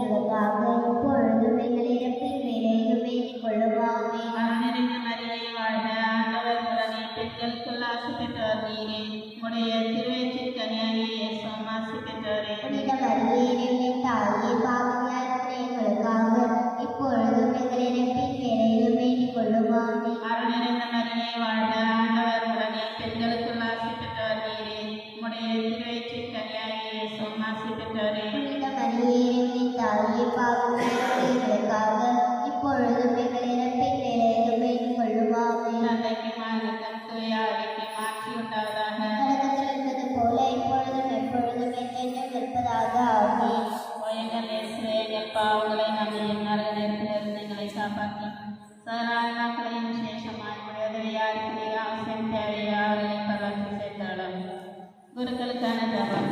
எங்களுக்காக இப்பொழுதும் எங்கள் இறப்பின் வேலையிலும் வேண்டிக் கொள்ளுவாமே. அருள்நிறைந்த மரியே வாழ்க, ஆண்டவர் உடனே பெண்களுக்குள் ஆசி பெற்றவர் நீரே. உடைய திருவயிற்றின் கனியாகிய இயேசுவும் ஆசி பெற்றவரே. புனித மரியே இறைவனின் தாயே, பாவிகளாய் இருக்கிற எங்களுக்காக இப்பொழுதும் எங்கள் இறப்பின் வேலையிலும் வேண்டிக் கொள்ளுவாமே. அருள் நிறைந்த மரியே வாழ்க, ஆண்டவர் உடனே பெண்களுக்குள் ஆசி பெற்றவர் நீரே. உடைய திருவயிற்றின் கனியாகிய இயேசுவும் ஆசி பெற்றவரே. புனித மரியே இறைவனின் தாயே, பாவிகளாய் இருக்கிற எங்களுக்காக இப்பொழுதும் எங்கள் இறப்பின் வேலையிலும் வேண்டிக் கொள்ளுவாமே. தந்தைக்கும் மகனுக்கும் தூய ஆவிக்கும் மாற்றி உண்டாவதாக. தொடக்கத்தில் இருந்தது போல இப்பொழுதும் எப்பொழுதும் என்றென்றும் இருப்பதாக ஆமென். எங்கள் இயேசுவே, எங்கள் பாவங்களை நம்பியும் நரக நெருப்பிலிருந்து எங்களை காப்பாற்றி சகலாத்மாக்களையும் விசேஷமாய் உதவியாருக்கு அவசியம் தேவையா அவர்களை பரவாசி சேர்த்தாலும். குருக்களுக்கான ஜபம்.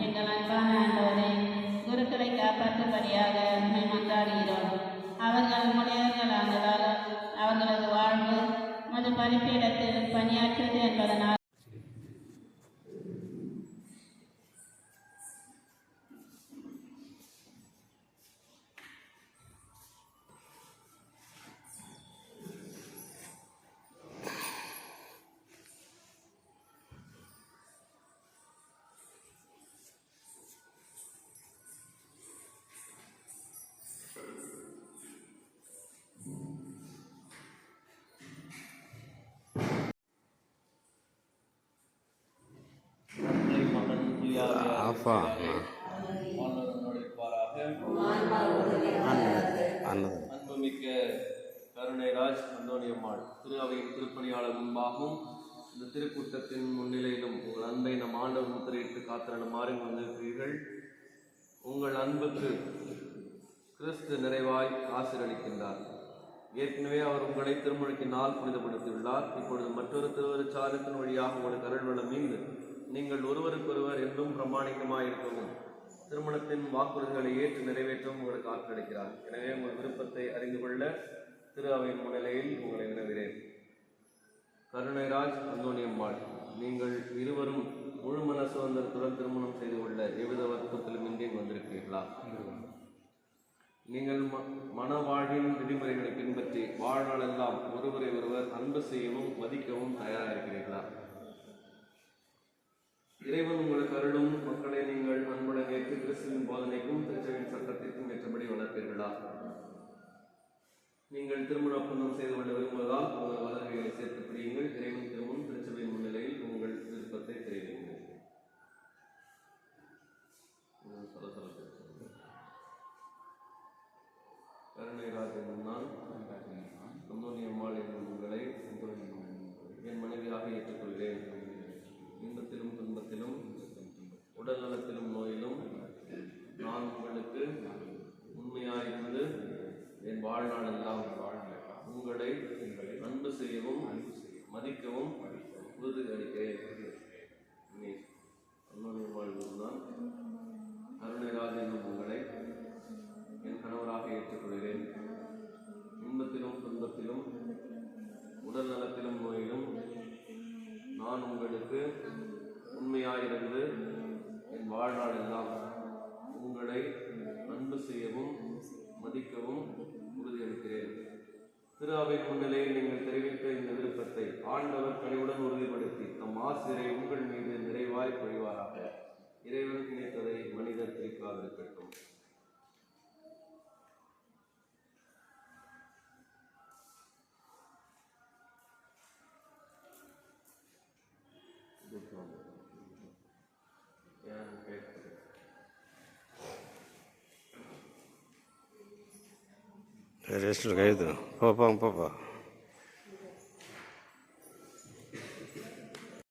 எங்கள் அன்பான ஆண்டவரே, குருக்களை காப்பாற்றும்படியாக உண்மை மன்றாடுகிறோம். அவர்கள் முனைவர்களானதாலும் அவர்களது வாழ்வு மது பணிப்பிடத்தில் பணியாற்றுவது என்பதனால் அன்புமிக்க கருணைராஜ் அந்தோணியம்மாள் திரு அவையின் திருப்பணியாளர் முன்பாகவும் இந்த திருக்கூட்டத்தின் முன்னிலையிலும் உங்கள் அன்பை நம் ஆண்டவர் முத்திரையிட்டு காத்திரனுமாறு வந்திருக்கிறீர்கள். உங்கள் அன்புக்கு கிறிஸ்து நிறைவாய் ஆசீர்வதிக்கின்றார். ஏற்கனவே அவர் உங்களை திருமுழுக்கினால் புனிதப்படுத்தியுள்ளார். இப்பொழுது மற்றொரு திருவருச்சாரத்தின் வழியாக உங்களுக்கு அருள் வளம் மீண்டு நீங்கள் ஒருவருக்கொருவர் என்றும் பிரமாணிக்கமாயிருக்கவும் திருமணத்தின் வாக்குறுதிகளை ஏற்று நிறைவேற்றவும் உங்களுக்கு ஆற்றளிக்கிறார். எனவே உங்கள் விருப்பத்தை அறிந்து கொள்ள திரு அவையின் முன்னிலையில் உங்களை வினவுகிறேன். கருணைராஜ் அந்தோணியம்மாள், நீங்கள் இருவரும் முழுமன சுதந்திரத்துடன் திருமணம் செய்து கொள்ள எவ்வித வருத்தத்திலும் இன்றி வந்திருக்கிறீர்களா? நீங்கள் மனவாழ்வின் விதிமுறைகளை பின்பற்றி வாழ்நாளெல்லாம் ஒருவரை ஒருவர் அன்பு செய்யவும் மதிக்கவும் தயாராக இருக்கிறீர்களா? இறைவன் உங்களுக்கு அருளும் மக்களை நீங்கள் அன்புடன் ஏற்று கிறிஸ்துவின் போதனைக்கும் திருச்சபையின் சட்டத்திற்கும் ஏற்றபடி வளர்ப்பீர்களா? நீங்கள் திருமண ஒப்பந்தம் செய்து கொள்ள விரும்புவதால் உங்கள் வளர்களை சேர்த்து பிடியுங்கள். இறைவன் திருமுன் திருச்சபையின் முன்னிலையில் உங்கள் விருப்பத்தை தெரிவிங்கள். கருணைராஜன் நான் அந்தோணியம்மாள் என்னும் உங்களை என் மனைவியாக ஏற்றுக்கொள்கிறேன். இன்பத்திலும் துன்பத்திலும் உடல் நலத்திலும் நோயிலும் நான் உங்களுக்கு உண்மையாயிருந்து என் வாழ்நாளெல்லாம் உங்களை அன்பு செய்யவும் மதிக்கவும் உறுதி அளிக்கிறேன். நான் கருணைராஜ் என்னும் உங்களை என் கணவராக ஏற்றுக்கொள்கிறேன். இன்பத்திலும் துன்பத்திலும் உடல் நலத்திலும் நோயிலும் நான் உங்களுக்கு உண்மையாயிருந்து என் வாழ்நாளெல்லாம் உங்களை அன்பு செய்யவும் மதிக்கவும் உறுதியளிக்கிறேன். திரு அவை முன்னிலையில் நீங்கள் தெரிவித்த இந்த விருப்பத்தை ஆண்டவர் கனிவுடன் உறுதிப்படுத்தி நம் ஆசிரியரை உங்கள் மீது நிறைவாய் பொழிவாராக. இறைவன் நினைத்ததை மனிதர் பிரிக்காதிருக்கட்டும். ரெஸ்ட் கைது பாப்பா